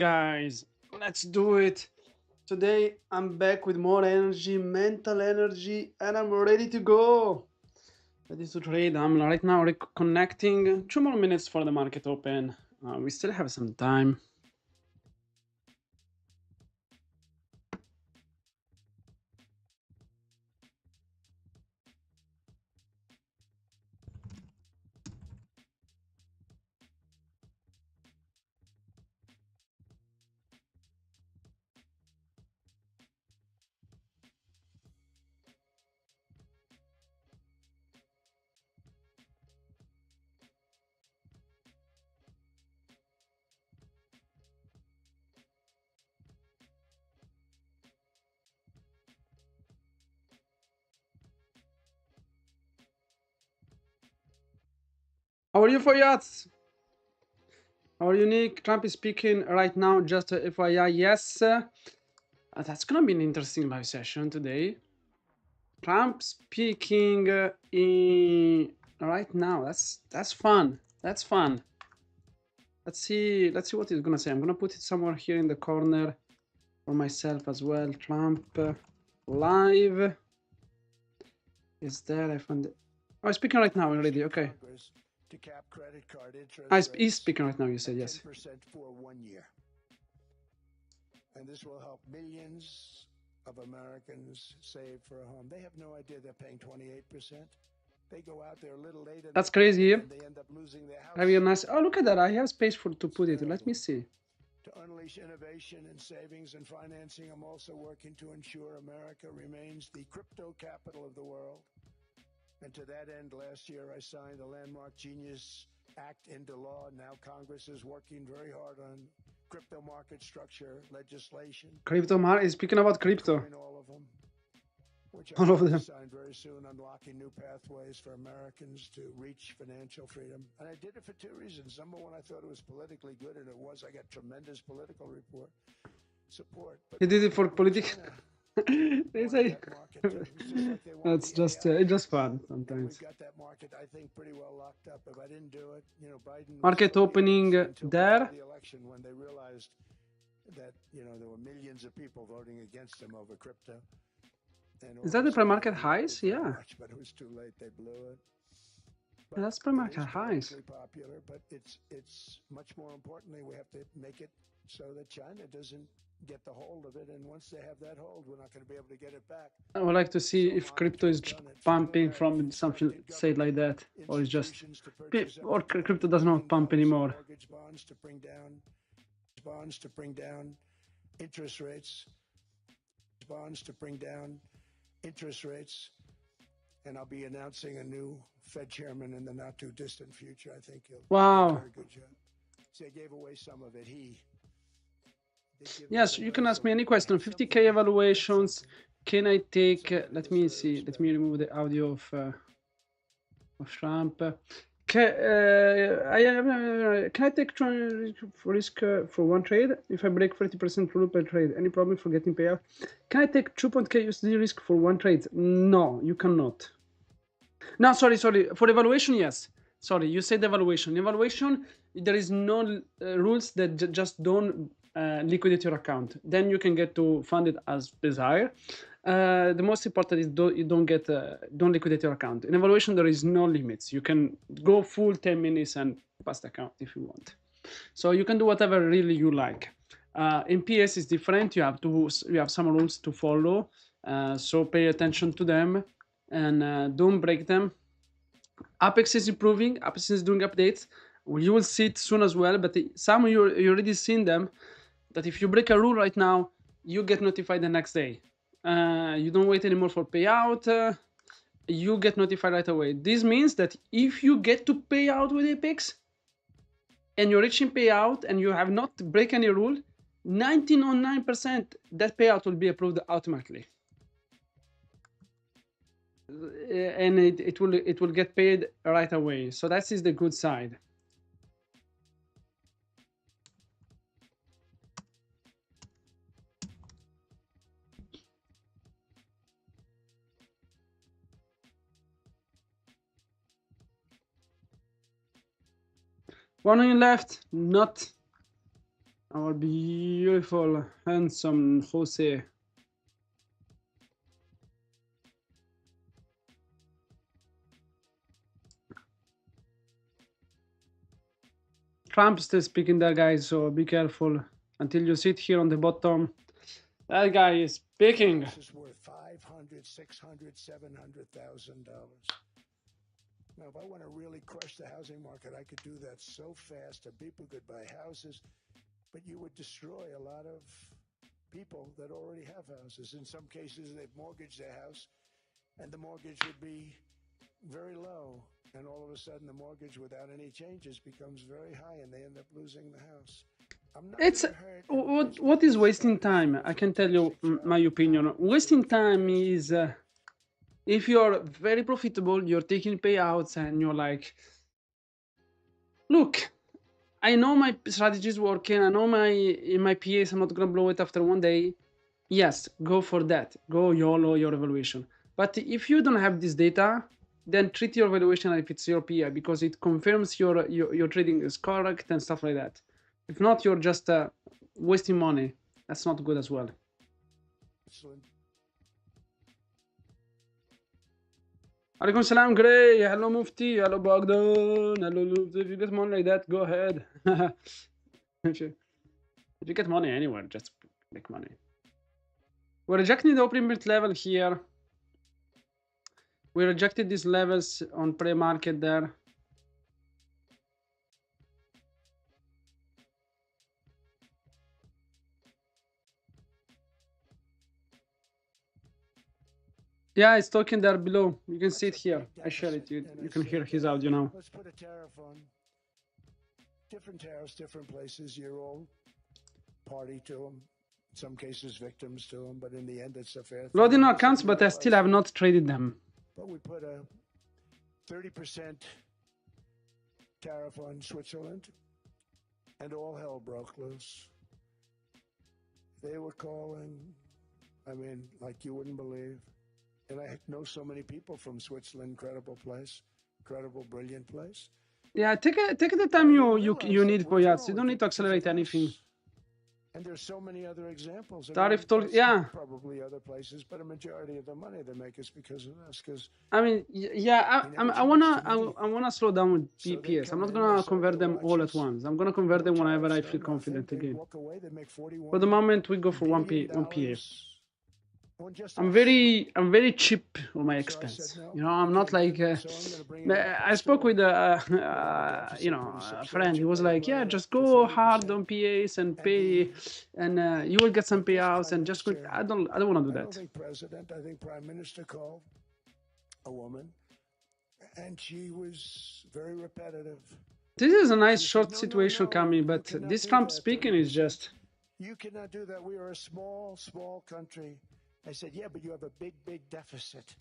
Guys, let's do it. Today I'm back with more energy, mental energy, and I'm ready to go. Ready to trade. I'm right now connecting. 2 more minutes for the market open. We still have some time. How are you, Payout? How are you, Nick? Trump is speaking right now, just FYI. Yes, that's gonna be an interesting live session today. Trump speaking right now. That's fun. That's fun. Let's see what he's gonna say. I'm gonna put it somewhere here in the corner for myself as well. Trump live is there. I found it. Oh, he's speaking right now already. Okay. To cap credit card interest He's speaking right now. You said yes. 10% for 1 year, and this will help millions of Americans save for a home. They have no idea they're paying 28%. They go out there a little later. That's crazy. And they end up losing their house. Have you nice? Oh, look at that! I have space to put it. Let me see. To unleash innovation in savings and financing, I'm also working to ensure America remains the crypto capital of the world. And to that end, last year I signed the landmark Genius Act into law. Now Congress is working very hard on crypto market structure legislation. Is speaking about crypto. All of them. Which all of them. Signed very soon, unlocking new pathways for Americans to reach financial freedom. And I did it for two reasons. Number one, I thought it was politically good, and it was. I got tremendous political support. But he did it for political. They say it's just fun sometimes. We got that market, I think, pretty well locked up. If I didn't do it, Biden market opening there. The election when they realized that there were millions of people voting against him over crypto. Is that the pre-market highs? Yeah. But it was too late. They blew it. Yeah, that's pre-market highs. Popular, but it's much more importantly, we have to make it so that China doesn't get the hold of it, and once they have that hold, we're not going to be able to get it back. I would like to see if crypto is pumping from something say like that, or it's just or crypto does not pump anymore. Bonds to bring down interest rates. Bonds to bring down interest rates, and I'll be announcing a new Fed chairman in the not too distant future. I think he'll do a very good job. So they gave away some of it. Yes, you can ask me any question. 50K evaluations. Can I take? Let me see. Let me remove the audio of Trump. Can I take risk for one trade if I break 30% rule per trade? Any problem for getting payout? Can I take 2.K USD risk for one trade? No, you cannot. No, sorry. For evaluation, yes. Sorry, you said evaluation. Evaluation, there is no rules that just don't liquidate your account. Then you can get to fund it as desired. The most important is you don't liquidate your account. In evaluation, there is no limits. You can go full 10 minutes and pass the account if you want. So you can do whatever really you like. In PS is different. You have some rules to follow. So pay attention to them and don't break them. Apex is improving. Apex is doing updates. You will see it soon as well. But some of you already seen them. That if you break a rule right now, you get notified the next day. You don't wait anymore for payout. You get notified right away. This means that if you get to payout with Apex and you're reaching payout and you have not break any rule, 99% that payout will be approved automatically. And it will get paid right away. So that is the good side. One on left, not. our beautiful, handsome Jose. Trump's still speaking there, guys, so be careful until you sit here on the bottom. That guy is speaking. This is worth $500,000, $600,000, $700,000. Now, if I want to really crush the housing market, I could do that so fast, and people could buy houses, but you would destroy a lot of people that already have houses. In some cases, they've mortgaged their house, and the mortgage would be very low, and all of a sudden the mortgage without any changes becomes very high, and they end up losing the house. It's what is wasting time? I can tell you my opinion. Wasting time is if you're very profitable, you're taking payouts, and you're like, look, I know my strategy is working. I know my PAs, I'm not gonna blow it after one day. Yes, go for that. Go YOLO your evaluation. But if you don't have this data, then treat your valuation as if it's your PI, because it confirms your trading is correct and stuff like that. If not, you're just wasting money. That's not good as well. Alaikum salam, Gray. Hello, Mufti. Hello, Bogdan. Hello, if you get money like that, go ahead. if you get money anywhere, just make money. We're rejecting the opening bid level here. We rejected these levels on pre-market there. Yeah, it's talking there below. You can see it here. I share it. You can hear his audio now. Let's put a tariff on. Different tariffs, different places. You're all party to them. In some cases, victims to them. But in the end, it's a fair thing. Loading accounts, but I still have not traded them. But we put a 30% tariff on Switzerland, and all hell broke loose. They were calling, I mean, like you wouldn't believe. And I know so many people from Switzerland. Incredible place, incredible, brilliant place. Yeah, take the time you need for yachts. You don't need to accelerate anything. And there's so many other examples. Tariff talk, yeah. Probably other places, but a majority of the money they make is because of us. Because I mean, yeah, I wanna slow down with PPS. I'm not gonna convert them all at once. I'm gonna convert them whenever I feel confident again. For the moment, we go for one PA. I'm very cheap on my expense. You know, I'm not like. I spoke with a friend. He was like, "Yeah, just go hard on PAs and pay, and you will get some payouts." And just go. I don't want to do that. I think Prime Minister called a woman, and she was very repetitive. This is a nice short situation coming, but this Trump speaking is just. You cannot do that. We are a small country. I said, yeah, but you have a big deficit.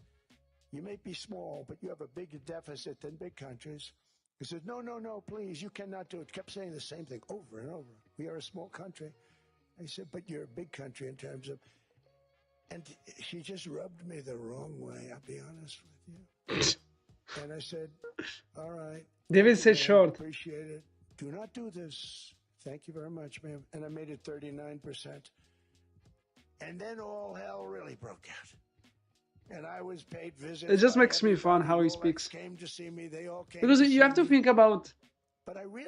You may be small, but you have a bigger deficit than big countries. He said, no, please, you cannot do it. Kept saying the same thing over and over. We are a small country. I said, but you're a big country in terms of... And she just rubbed me the wrong way, I'll be honest with you. And I said, all right. David said short. Appreciate it. Do not do this. Thank you very much, ma'am. And I made it 39%. And then all hell really broke out. And I was paid visits. It just makes me fun how he speaks. Came to see me. They all came because you have to think about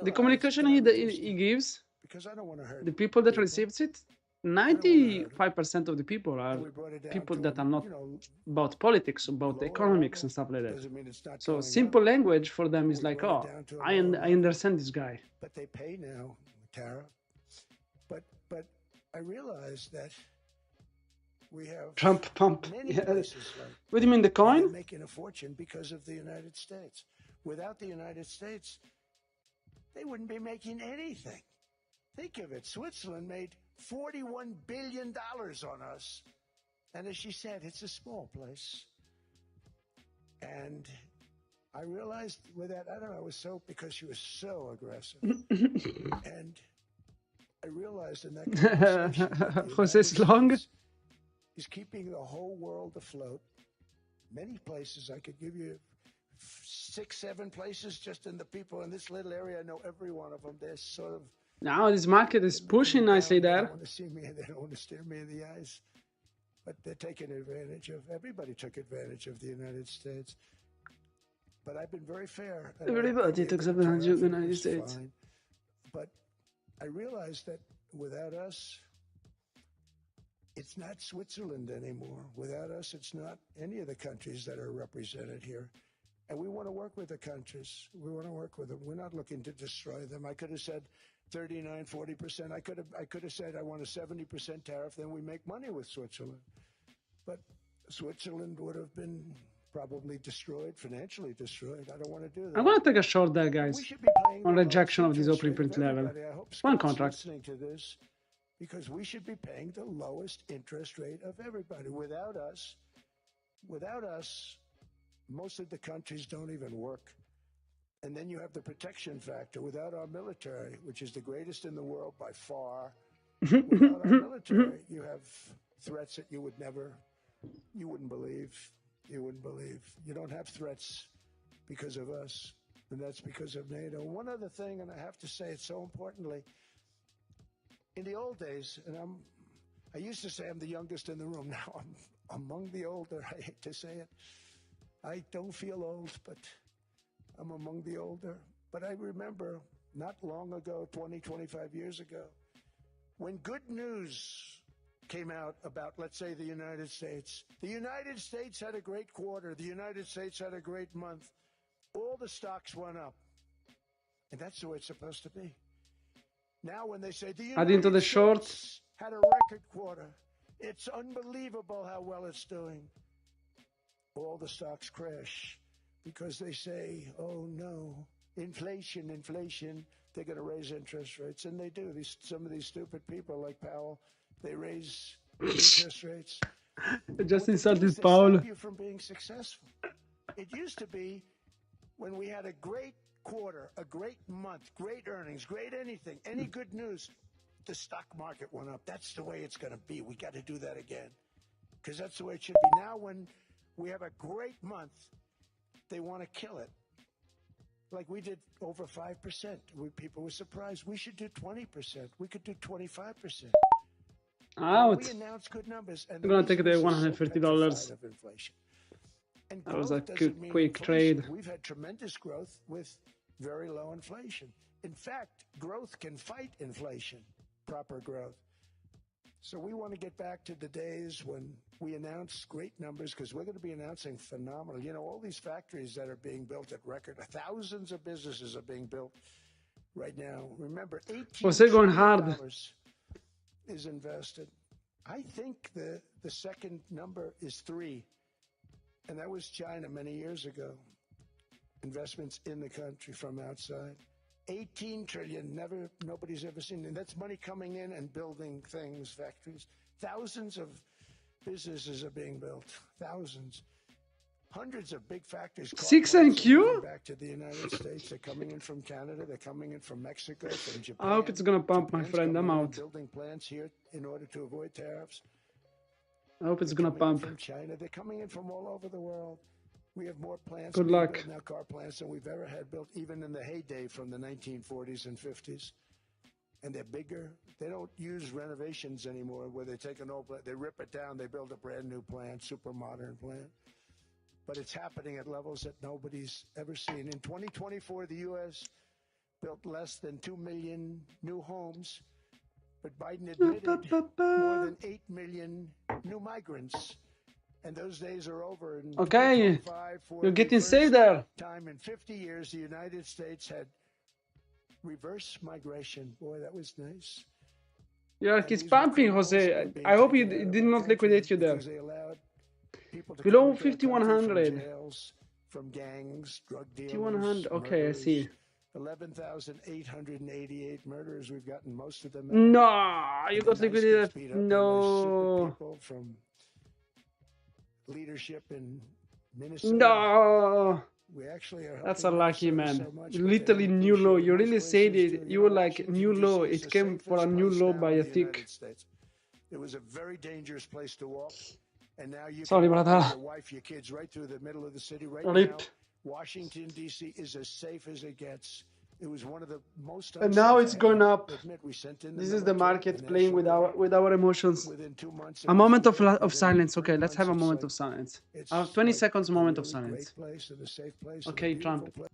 the communication he gives. Because I don't want to hurt the people that receives it. 95% of the people are people that are not about politics, about economics and stuff like that. So simple language for them is like, oh, I understand this guy. But they pay now, Tara. But I realized that we have Trump pump. Yeah. What do you mean, the coin? Making a fortune because of the United States. Without the United States, they wouldn't be making anything. Think of it. Switzerland made $41 billion on us. And as she said, it's a small place. And I realized with that, I don't know, it was so, because she was so aggressive. And I realized in that conversation, Jose's long. Is keeping the whole world afloat. Many places, I could give you 6, 7 places just in the people in this little area. I know every one of them. They're sort of Now this market is pushing nicely They don't there. want to see me. They don't want to stare me in the eyes. But they're taking advantage of. Everybody took advantage of the United States. But I've been very fair. Everybody took advantage of the United States. Fine. But I realized that without us, it's not Switzerland anymore. Without us, it's not any of the countries that are represented here. And we want to work with the countries. We want to work with them. We're not looking to destroy them. I could have said 39, 40%. I could have said I want a 70% tariff. Then we make money with Switzerland. But Switzerland would have been probably destroyed, financially destroyed. I don't want to do that. I'm gonna take a short there, guys, on rejection of this opening print level. One contract. Listening to this, because we should be paying the lowest interest rate of everybody. Without us, most of the countries don't even work. And then you have the protection factor. Without our military, which is the greatest in the world by far, without our military, you have threats that you wouldn't believe. You wouldn't believe. You don't have threats because of us, and that's because of NATO. One other thing, and I have to say it so importantly, in the old days, and I used to say I'm the youngest in the room. Now I'm among the older. I hate to say it. I don't feel old, but I'm among the older. But I remember not long ago, 20, 25 years ago, when good news came out about, let's say, the United States. The United States had a great quarter. The United States had a great month. All the stocks went up. And that's the way it's supposed to be. Now when they say the United States had a record quarter, it's unbelievable how well it's doing. All the stocks crash because they say, oh no, inflation, they're going to raise interest rates. And they do. Some of these stupid people like Powell, they raise interest rates. Just insulted Paul. Stop you from being successful. It used to be when we had a great quarter, a great month, great earnings, great anything, any good news, the stock market went up. That's the way it's going to be. We got to do that again because that's the way it should be. Now when we have a great month, they want to kill it. Like we did over 5%. People were surprised. We should do 20%. We could do 25%. Out. We announced good numbers. And I'm gonna take the $150. That was a quick trade. We've had tremendous growth with very low inflation. In fact, growth can fight inflation, proper growth. So we want to get back to the days when we announce great numbers, because we're going to be announcing phenomenal. You know, all these factories that are being built at record, thousands of businesses are being built right now. Remember, $18 trillion is invested. I think the second number is 3, and that was China many years ago. Investments in the country from outside. 18 trillion, nobody's ever seen. And that's money coming in and building things, factories. Thousands of businesses are being built. Thousands. Hundreds of big factories. 6 NQ? Back to the United States. They're coming in from Canada. They're coming in from Mexico, from Japan. I hope it's gonna pump, my friend. I'm out. Building plants here in order to avoid tariffs. I hope it's gonna pump. From China. They're coming in from all over the world. We have more plants. Good luck. Now car plants than we've ever had built, even in the heyday from the 1940s and 50s. And they're bigger. They don't use renovations anymore, where they take an old plant, they rip it down, they build a brand new plant, super modern plant. But it's happening at levels that nobody's ever seen. In 2024, the U.S. built less than 2 million new homes, but Biden admitted more than 8 million new migrants. And those days are over. In okay, you're getting saved there. Time in 50 years, the United States had reverse migration. Boy, that was nice. Yeah, he's pumping, Jose. I hope he did not liquidate you there. Below 5100. From gangs, drug dealers. 5100. Okay, I see. 11,888 murders. We've gotten most of them. No, you got liquidated. No. From leadership in Minnesota. No. We actually are. That's unlucky, man. So literally new low. You really said it. You were like new low. It came for a new low by a tick. It was a very dangerous place to walk. And now you Sorry, can brother. Your wife, your kids, right through the middle of the city. Right Rip. now, Washington, D.C. is as safe as it gets. It was one of the most And now unsafe. it's gone up. Admit we sent in This is the military, market the playing National with our emotions. Within 2 months, A it moment was good. of Within silence. 3 Okay, let's have a months, moment it's of silence. it's I have 20 like seconds a moment of really silence. great place and a safe place and a Okay, beautiful Trump. place.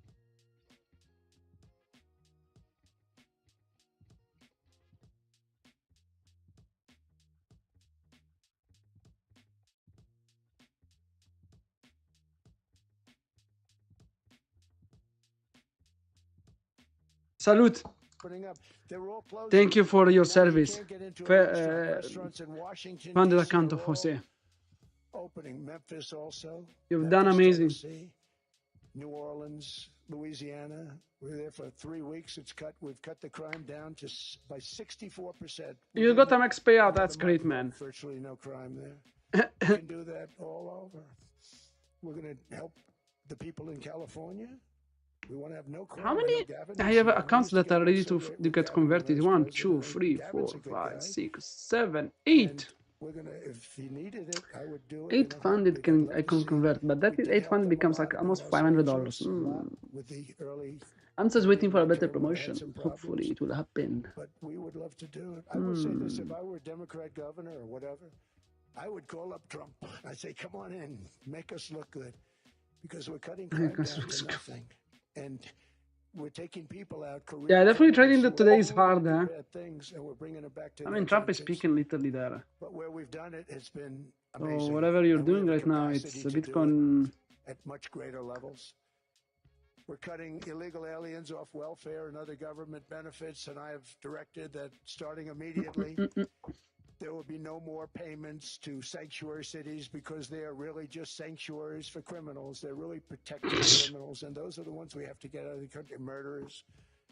Salute. They were all closing. Thank you for your Now service. you can't get into a restaurant. Restaurants in Washington, Funded D.C. account of are all Jose. opening. Memphis also. You've done amazing. Tennessee, New Orleans, Louisiana. We're there for 3 weeks. We've cut the crime down to by 64%. You got a max payout. That's great, man. Virtually no crime there. We can do that all over. We're going to help the people in California. We want to have no crime. How many? I have accounts that are ready to get converted. 1, 2, 3, 4, 5, 6, 7, 8. We're gonna, if he needed it, I would do it. 8 funded I can convert, but that is 8 funded becomes like almost $500. With the early, I'm just waiting for a better promotion. Hopefully it will happen. but we would love to do it. I would say this: if I were a Democrat governor or whatever, I would call up Trump. I'd say, "Come on in, make us look good, because we're cutting crime down to nothing, and we're taking people out." Yeah, definitely trading that today is hard, huh? Things, and we're bringing it back to I mean, Trump is speaking literally there. But where we've done it, it's been So amazing. whatever you're doing right now, it's a Bitcoin. At much greater levels. We're cutting illegal aliens off welfare and other government benefits, and I have directed that starting immediately, there will be no more payments to sanctuary cities, because they are really just sanctuaries for criminals. They're really protecting criminals, and those are the ones we have to get out of the country: murderers,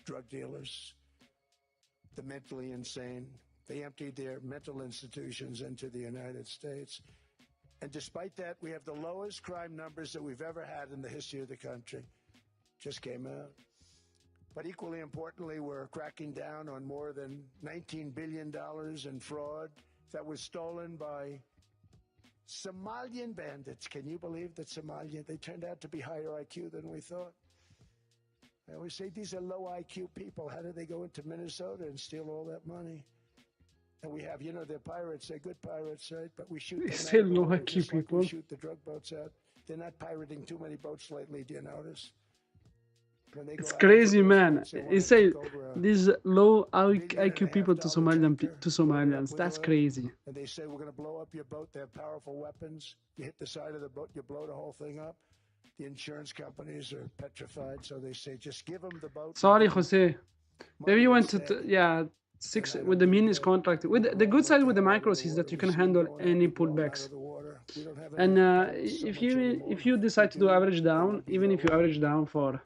drug dealers, the mentally insane. They emptied their mental institutions into the United States. And despite that, we have the lowest crime numbers that we've ever had in the history of the country. Just came out. But equally importantly, we're cracking down on more than $19 billion in fraud that was stolen by Somalian bandits. Can you believe that Somalia, they turned out to be higher IQ than we thought? I always say these are low IQ people. How do they go into Minnesota and steal all that money? And we have, they're pirates. They're good pirates, right? But we shoot them Still low out. IQ people. We shoot the drug boats out. They're not pirating too many boats lately. Do you notice? It's crazy, man. You say these low IQ people to Somalians. That's crazy. And they say, we're going to blow up your boat. They have powerful weapons. You hit the side of the boat, you blow the whole thing up. The insurance companies are petrified, so they say, just give them the boat. Sorry, Jose. Maybe you went to, 6 with the minis contract. With the good side with the micros is that you can handle any pullbacks. And if you decide to do average down, even if you average down for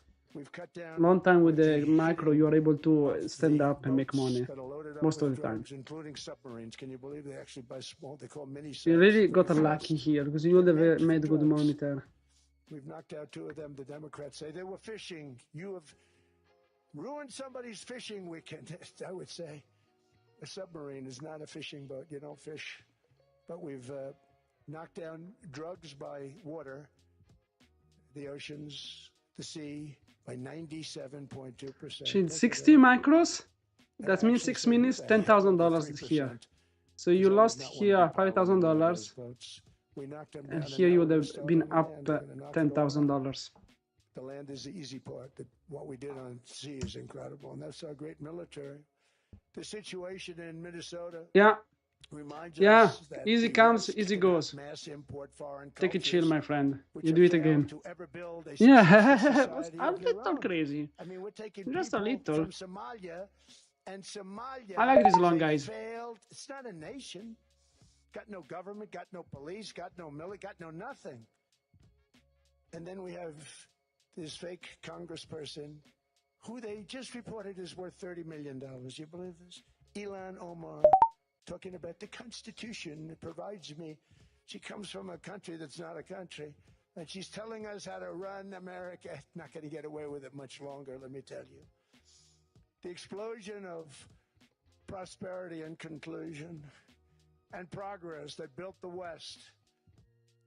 long time with the micro, you are able to stand up and make money most of the time. Including submarines. Can you believe they actually buy small? They call mini subs. You really got lucky here, because you would have made good money there. We've knocked out 2 of them. The Democrats say they were fishing. You have ruined somebody's fishing weekend. I would say a submarine is not a fishing boat. You don't fish. But we've knocked down drugs by water, the oceans, the sea, by 97.2%. 60 micros? That means 6 minutes, $10,000 here. So you lost here $5,000, and here you would have been up $10,000. The land is the easy part. What we did on sea is incredible, and that's our great military. The situation in Minnesota. Yeah. Yeah, easy comes, easy goes. Take it chill, my friend. You do it again. Yeah, a little crazy. I mean, we're taking just a little. From Somalia, and Somalia. I like these long guys. Failed. It's not a nation. Got no government, got no police, got no military, got no nothing. And then we have this fake congressperson who they just reported is worth $30 million. You believe this? Ilhan Omar. Talking about the Constitution that provides me. She comes from a country that's not a country, and she's telling us how to run America. Not going to get away with it much longer, let me tell you. The explosion of prosperity and conclusion and progress that built the West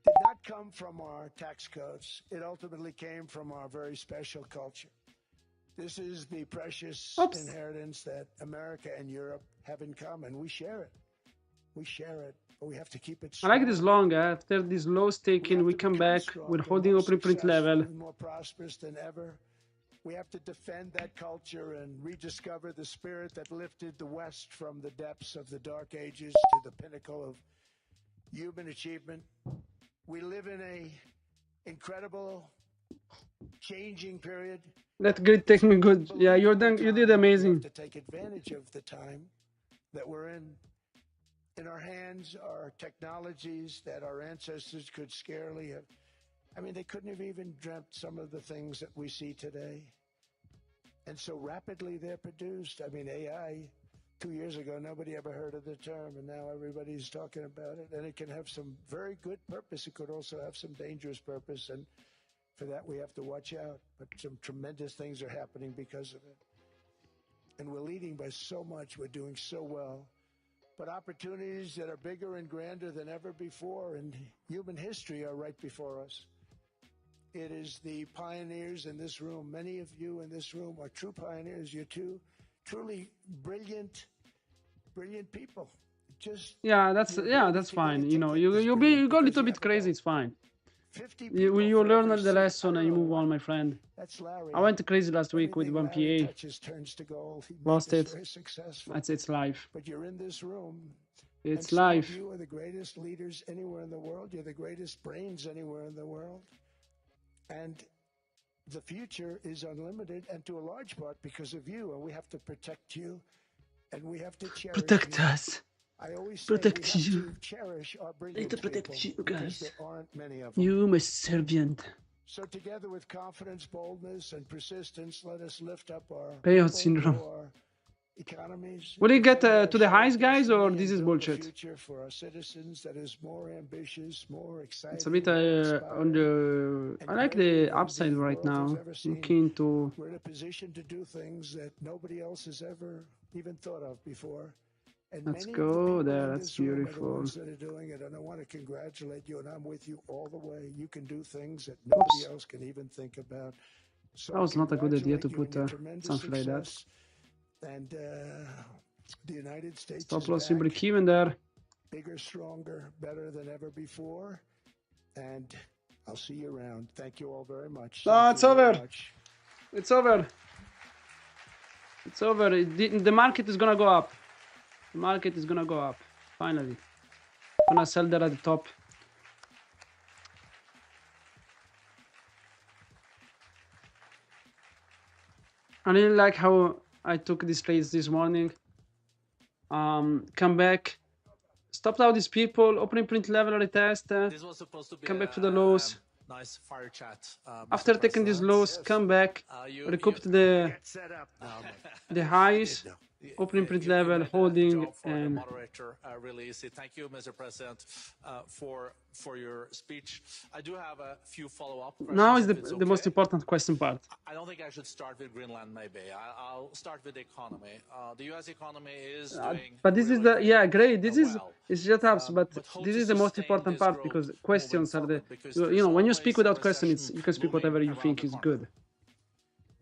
did not come from our tax codes. It ultimately came from our very special culture. This is the precious inheritance that America and Europe have in common. We share it. We share it, but we have to keep it strong. I like this long. After this lows taken, we come back. We're holding opening print level. More prosperous than ever. We have to defend that culture and rediscover the spirit that lifted the West from the depths of the Dark Ages to the pinnacle of human achievement. We live in a incredible, changing period. That grid take me good. Yeah, you're done. You did amazing. To take advantage of the time that we're in. In our hands are technologies that our ancestors could scarcely have. I mean, they couldn't have even dreamt some of the things that we see today. And so rapidly they're produced. I mean, AI, 2 years ago, nobody ever heard of the term, and now everybody's talking about it. And it can have some very good purpose. It could also have some dangerous purpose. And for that, we have to watch out. But some tremendous things are happening because of it. And we're leading by so much. We're doing so well. But opportunities that are bigger and grander than ever before in human history are right before us. It is the pioneers in this room. Many of you in this room are true pioneers. You're truly brilliant people. Just that's fine. You know, you go a little bit crazy. It's fine. You learn the lesson and you move on, my friend. I went crazy last week with 1PA. Lost it. It's life. But you're in this room. It's life. You are the greatest leaders anywhere in the world. You're the greatest brains anywhere in the world. And the future is unlimited, and to a large part because of you. And we have to protect you, and we have to cherish protect you. us. I always protect say we you. have to cherish our brilliant Need to protect people, you guys. there aren't many of them. You, my servant. So together with confidence, boldness, and persistence, let us lift up our Payout syndrome. economies. Will you get to the highs, guys, or this is bullshit? For our citizens that is more ambitious, more exciting. It's a bit on the. I like the upside right now. I'm keen to. We're in a position to do things that nobody else has ever even thought of before. And let's go there. That's beautiful. That are doing it, and I want to congratulate you, and I'm with you all the way. You can do things that nobody else can even think about. So that was not a good idea to put something like that. And the United States stop loss, you break even there. Bigger, stronger, better than ever before. And I'll see you around. Thank you all very much. No, it's over. It's over. It's over. The market is gonna go up. The market is gonna go up. Finally. I'm gonna sell there at the top. I really like how I took these trades this morning. Come back. Stopped out these people. Opening print level retest. This was supposed to be come back to the lows. Nice fire chat. After taking these lows, come back. Recoup the highs. Opening print level, holding, and moderator release it. Thank you, Mr. President, for your speech. I do have a few follow-up questions. Now is the most important question part. I don't think I should start with Greenland. Maybe I'll start with the economy. The U.S. economy is doing. But this really, is great. This is it's just ups, but this is the most important part because questions are the. You know, when you speak without questions, you can speak whatever you think is good.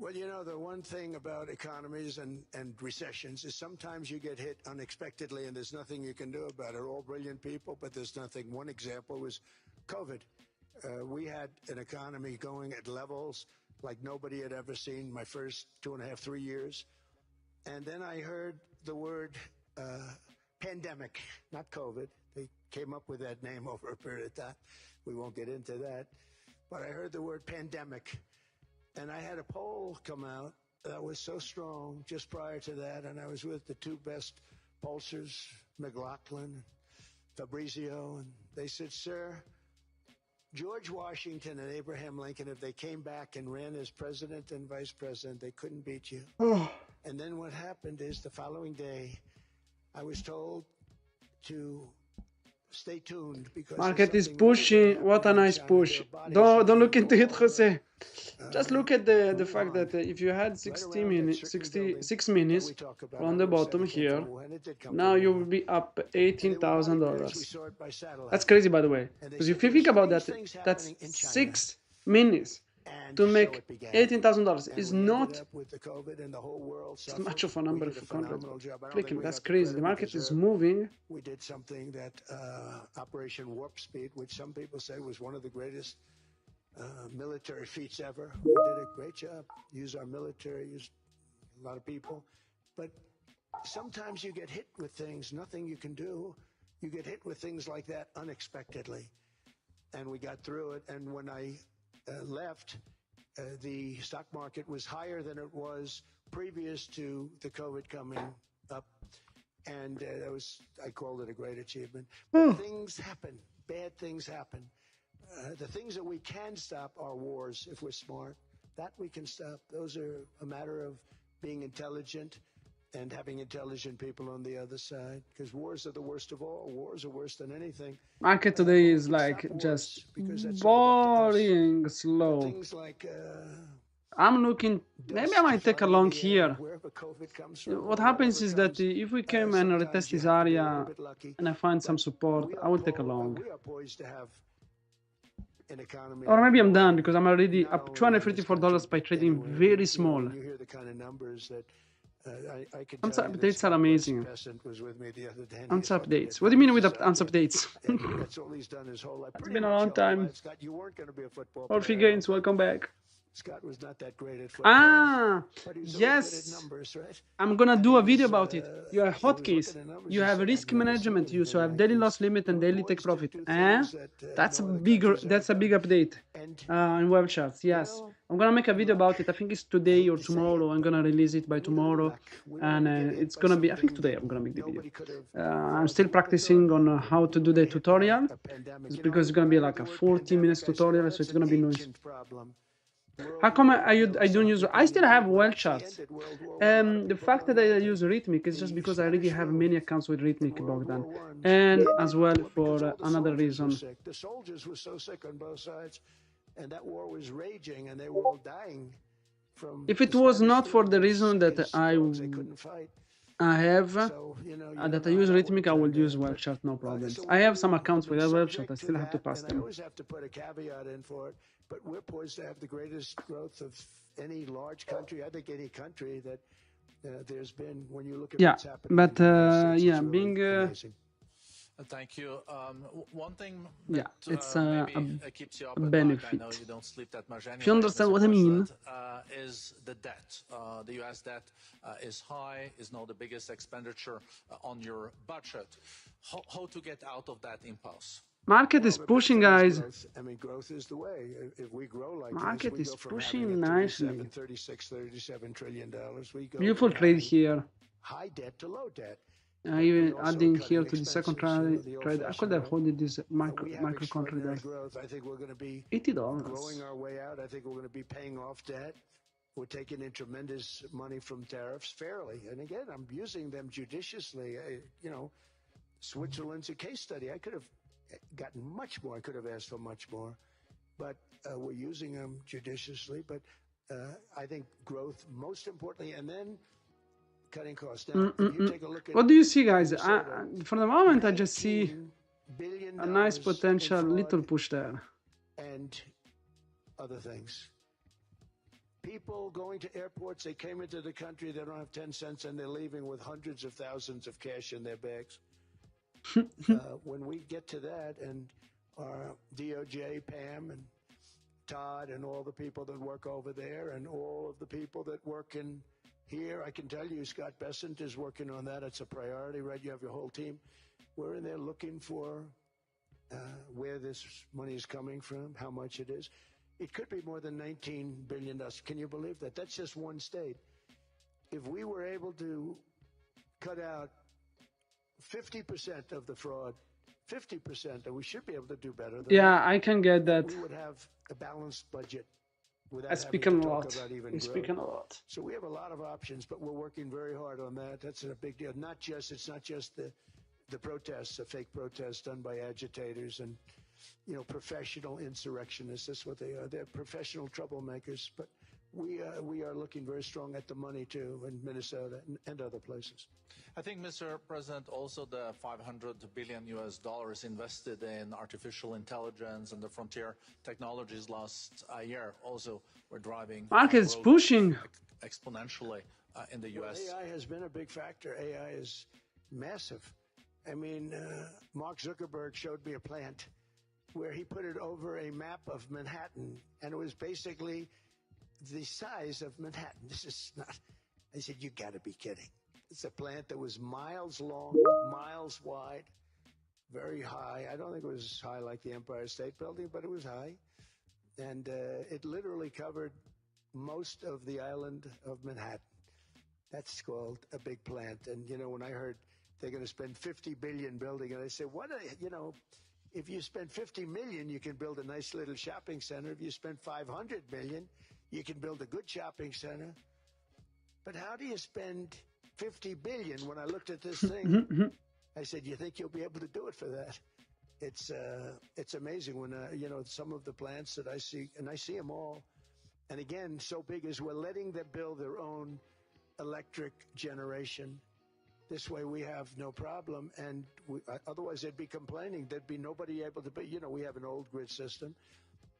Well, you know, the one thing about economies and recessions is sometimes you get hit unexpectedly and there's nothing you can do about it. They're all brilliant people, but there's nothing. One example was COVID. We had an economy going at levels like nobody had ever seen my first 2.5, 3 years. And then I heard the word pandemic, not COVID. They came up with that name over a period of time. We won't get into that. But I heard the word pandemic. And I had a poll come out that was so strong just prior to that, and I was with the two best pollsters, McLaughlin, Fabrizio, and they said, sir, George Washington and Abraham Lincoln, if they came back and ran as president and vice president, they couldn't beat you. And then what happened is the following day, I was told to stay tuned because market is pushing. What a nice push. Don't look into it, Jose. Just look at the fact that if you had 66 minutes from the bottom here, now you will be up $18,000. That's crazy, by the way. Because if you think about that, that's 6 minutes. to make $18,000 is we ended not up with the COVID and the whole world too suffered. much of a We number did a for contracts. phenomenal job. I don't think Freaking, we that's got the crazy. The credit we market is deserve. moving. We did something that Operation Warp Speed, which some people say was one of the greatest military feats ever. We did a great job. Used our military, used a lot of people. But sometimes you get hit with things, nothing you can do. You get hit with things like that unexpectedly. And we got through it. And when I left, the stock market was higher than it was previous to the COVID coming up. And that was, I called it a great achievement. But things happen. Bad things happen. The things that we can stop are wars if we're smart. That we can stop. Those are a matter of being intelligent and having intelligent people on the other side. Because wars are the worst of all. Wars are worse than anything. Market today is like just boring, slow. Things like I'm looking, maybe I might take a long here. What happens is that if we came and retest this area and I find some support, I will take a long. We are poised to have an economy. Or maybe I'm done because I'm already up $254 by trading very small. You hear the kind of numbers that I could Answer tell you updates are amazing. was with me the other day. Answer updates. What do you mean with answer updates? That's all he's done his whole life. It's been a long time. Scott, you weren't going to be a football player. Orphy Gaines, welcome back. Scott was not that great at football. Yes. Numbers, right? I'm gonna do a video about it. You have hotkeys. You have risk management. You so have daily loss limit and daily take profit. That's a big update in WealthCharts. Yes, I'm gonna make a video about it. I think it's today or tomorrow. I'm gonna release it by tomorrow, and it's gonna be. I think today I'm gonna make the video. I'm still practicing on how to do the tutorial. It's because it's gonna be like a 40 minutes tutorial, so it's gonna be noisy. How come I don't use? I still have WealthCharts. The fact that I use Rithmic is just because I already have many accounts with Rithmic, Bogdan, and as well for another reason. The soldiers were so sick on both sides, and that war was raging, and they were all dying from. If it was not for the reason that I have that I use Rithmic, I would use WealthCharts, no problems. I have some accounts with WealthCharts. I still have to pass them. I always have to put a caveat in for it. But we're poised to have the greatest growth of any large country. I think any country that there's been when you look at what's happening. But yeah, really being amazing. Thank you. One thing that it's keeps you up a at benefit. night, I know you don't sleep that much anyway, if you understand what I mean, is the debt. The U.S. debt is high, is now the biggest expenditure on your budget. How to get out of that impulse? Market is pushing, guys. I mean, growth is the way. If we grow like market this, is pushing nicely. 37 trillion dollars. We go beautiful trade here. High debt to low debt. Even adding here to the second trade, I could have holded this micro contract there. I think we're going to be $80. Growing our way out. I think we're going to be paying off debt. We're taking in tremendous money from tariffs fairly. And again, I'm using them judiciously. Switzerland's a case study. I could have gotten much more. I could have asked for much more. But we're using them judiciously. But I think growth, most importantly, and then cutting costs. Now, if you take a look at what do you see, guys? For the moment, I just see a nice potential little push there. And other things. People going to airports, they came into the country, they don't have 10 cents, and they're leaving with hundreds of thousands of cash in their bags. When we get to that, and our DOJ, Pam, and Todd, and all the people that work over there, and all of the people that work in here, I can tell you, Scott Bessent is working on that. It's a priority, right? You have your whole team. We're in there looking for where this money is coming from, how much it is. It could be more than $19 billion. Can you believe that? That's just one state. If we were able to cut out 50% of the fraud, 50%, and we should be able to do better. Yeah, I can get that. We would have a balanced budget. I speak a lot. Speaking a lot. So we have a lot of options, but we're working very hard on that. That's a big deal. It's not just the protests, the fake protests done by agitators and professional insurrectionists. That's what they are. They're professional troublemakers. But we are looking very strong at the money too in Minnesota and other places. I think, Mr. President, also the $500 billion invested in artificial intelligence and the frontier technologies last year also were driving market's growth pushing exponentially in the U.S. Well, AI has been a big factor. AI is massive. I mean, Mark Zuckerberg showed me a plant where he put it over a map of Manhattan, and it was basically the size of Manhattan. This is not, I said, you got to be kidding. It's a plant that was miles long, miles wide, very high. I don't think it was high like the Empire State Building, but it was high. And it literally covered most of the island of Manhattan. That's called a big plant. And, you know, when I heard they're going to spend $50 billion building it, I said, what, you know, if you spend $50 million, you can build a nice little shopping center. If you spend $500 million, you can build a good shopping center. But how do you spend $50 billion? When I looked at this thing, I said, you think you'll be able to do it for that? It's amazing when, you know, some of the plants that I see, and I see them all. And again, so big as we're letting them build their own electric generation. This way we have no problem, and otherwise they'd be complaining. There'd be nobody able to, you know, we have an old grid system.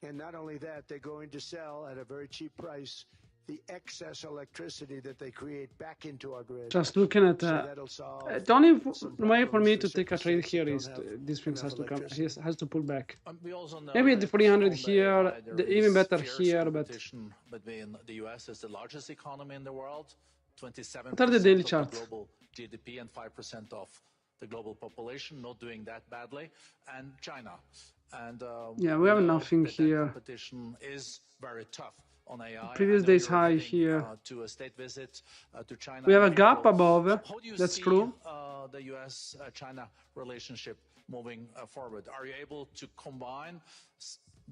And not only that, they're going to sell at a very cheap price the excess electricity that they create back into our grid. Just looking at the only way for me to take a trade here is this thing has to come, has to pull back. We also know maybe at the 300 on here, AI, there even is better fierce here, but competition between the U.S. as the largest economy in the world, 27% what are the daily of charts? the global GDP and 5% of the global population, not doing that badly, and China. And yeah, we have know nothing that here. competition is very tough on AI. Previous I know day's you're high heading, here. To a state visit to China. We have a in gap April. above. How do you That's see true. the U.S.-China relationship moving forward? Are you able to combine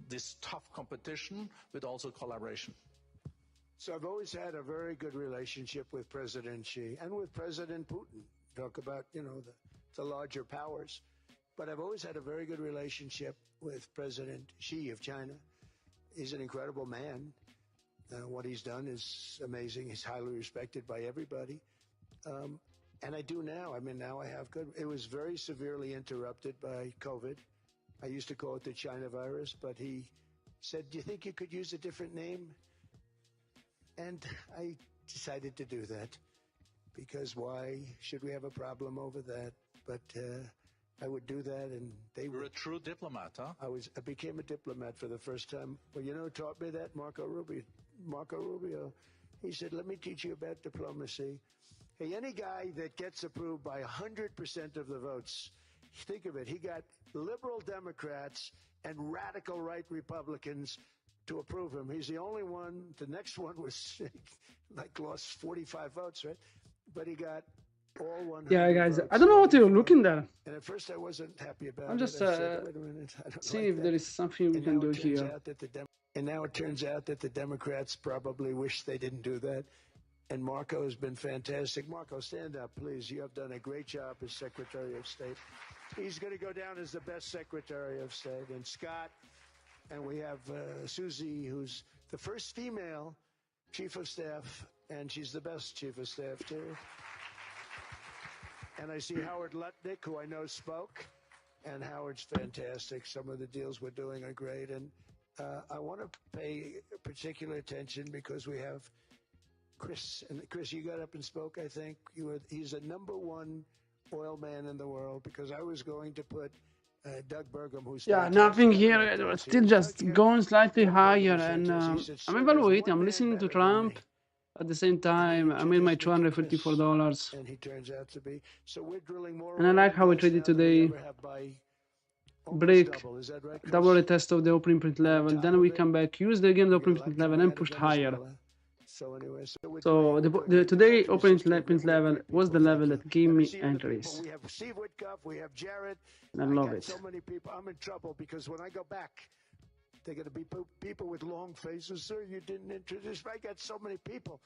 this tough competition with also collaboration? So I've always had a very good relationship with President Xi and with President Putin. Talk about, you know, the larger powers. But I've always had a very good relationship with President Xi of China. He's an incredible man. What he's done is amazing. He's highly respected by everybody. And I do now. I mean, now I have good. It was very severely interrupted by COVID. I used to call it the China virus, but he said, do you think you could use a different name? And I decided to do that because why should we have a problem over that? But I would do that, and they were a true diplomat, huh? I became a diplomat for the first time. Well, you know who taught me that? Marco Rubio. He said, let me teach you about diplomacy. Hey, any guy that gets approved by 100% of the votes, think of it, he got liberal Democrats and radical right Republicans to approve him. He's the only one. The next one was like lost 45 votes, right? But he got all 100 Yeah, guys, votes. I don't know what you're looking at. And at first I wasn't happy about I'm just it. I said, wait a minute, I don't seeing like if that. there is something we can do here. And now it turns out that the Democrats probably wish they didn't do that. And Marco has been fantastic. Marco, stand up, please. You have done a great job as Secretary of State. He's going to go down as the best Secretary of State. And Scott, and we have Susie, who's the first female Chief of Staff, and she's the best Chief of Staff, too. And I see Howard Lutnick, who I know spoke, and Howard's fantastic. Some of the deals we're doing are great. And I want to pay particular attention because we have Chris. And Chris, you got up and spoke, I think. He's the #1 oil man in the world because I was going to put Doug Burgum, who's Yeah, nothing here. It's still just going slightly higher, and I'm evaluating. I'm listening to Trump. At the same time, I made my $254. And he turns out to be. So we're drilling more. And I like how we traded today. Break, double retest of the opening print level. Then we come back, use the again the opening print level, and pushed higher. So the today opening print level was the level that gave me entries. We have Steve Witkoff, we have Jared. I love it. So many people. I'm in trouble because when I go back, they're going to be people with long faces. Sir, you didn't introduce me. I got so many people.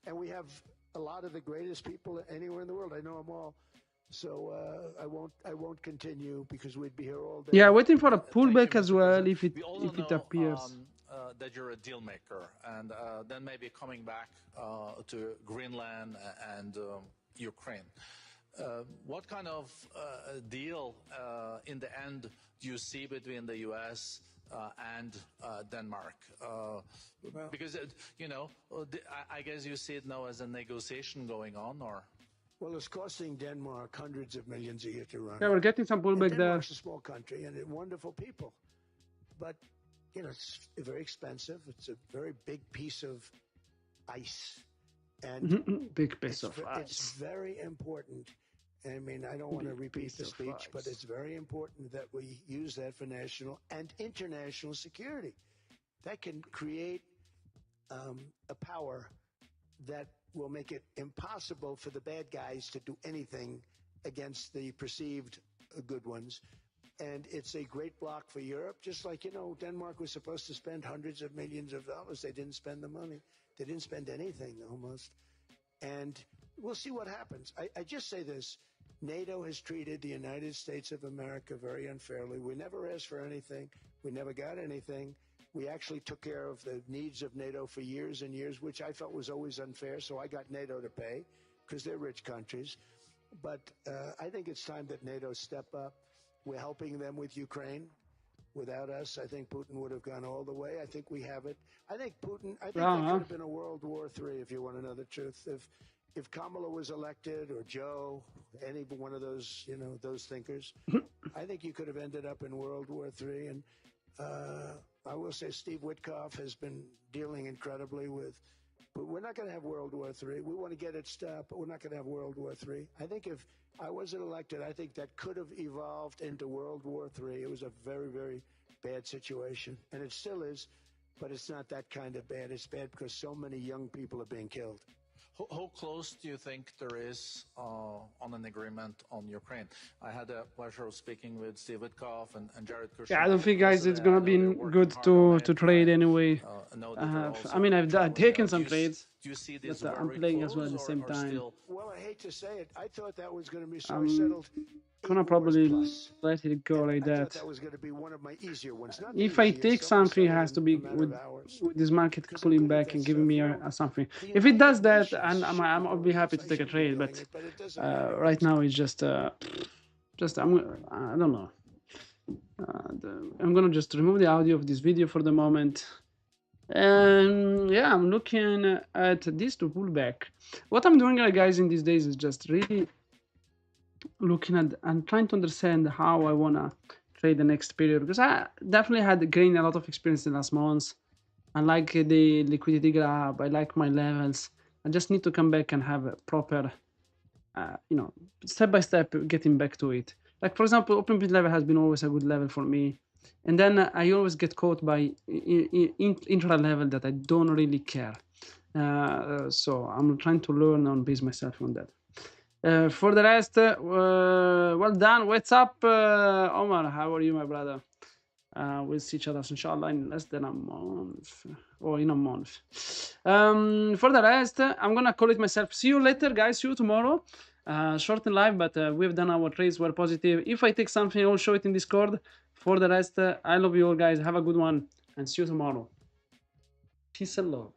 And we have a lot of the greatest people anywhere in the world. I know them all. So I won't continue because we'd be here all day. Yeah, waiting for a pullback as well if it appears. that you're a deal maker, and then maybe coming back to Greenland and Ukraine. What kind of deal in the end do you see between the U.S. And Denmark? Because, you know, I guess you see it now as a negotiation going on, or? Well, it's costing Denmark hundreds of millions a year to run. Yeah, we're getting some pullback there. Denmark's a small country and wonderful people. But, you know, it's very expensive. It's a very big piece of ice. And big piece of ice. It's very important. I mean, I don't want to repeat the speech, but it's very important that we use that for national and international security. That can create a power that will make it impossible for the bad guys to do anything against the perceived good ones. And it's a great block for Europe, just like, you know, Denmark was supposed to spend hundreds of millions of dollars. They didn't spend the money. They didn't spend anything, almost. And we'll see what happens. I just say this. NATO has treated the United States of America very unfairly. We never asked for anything. We never got anything. We actually took care of the needs of NATO for years and years, which I felt was always unfair. So I got NATO to pay because they're rich countries. But I think it's time that NATO step up. We're helping them with Ukraine. Without us, I think Putin would have gone all the way. I think we have it. I think there could have been a World War III, if you want to know the truth. If Kamala was elected, or Joe, any one of those, you know, those thinkers, I think you could have ended up in World War III. And I will say Steve Witkoff has been dealing incredibly with, but we're not going to have World War III. We want to get it stopped, but we're not going to have World War III. I think if I wasn't elected, I think that could have evolved into World War III. It was a very, very bad situation, and it still is, but it's not that kind of bad. It's bad because so many young people are being killed. How close do you think there is on an agreement on Ukraine? I had the pleasure of speaking with Steve Witkoff and Jared Kushner. Yeah, I don't think, guys, it's gonna be good to trade anyway. I mean, I've taken some trades, but I'm playing as well at the same time. Well, I hate to say it, I thought that was going to be so settled. Gonna probably let it go like that. That was going to be one of my easier ones. Not If I take something, it has to be with this market pulling back and giving me a something. If it does that, and I'll be happy to take a trade. But right now it's just I don't know. I'm gonna just remove the audio of this video for the moment. And yeah, I'm looking at this to pull back. What I'm doing, guys, in these days is just really looking at and trying to understand how I want to trade the next period, because I definitely had gained a lot of experience in the last months. I like the liquidity grab, I like my levels. I just need to come back and have a proper you know, step by step getting back to it. Like, for example, open bid level has been always a good level for me, and then I always get caught by intra level that I don't really care. So I'm trying to learn and base myself on that. For the rest, well done. What's up, Omar? How are you, my brother? We'll see each other, inshallah, in less than a month, or in a month. For the rest, I'm gonna call it myself. See you later, guys. See you tomorrow. Short and live, but we've done our trades. We're positive. If I take something, I'll show it in Discord. For the rest, I love you all, guys. Have a good one, and see you tomorrow. Peace and love.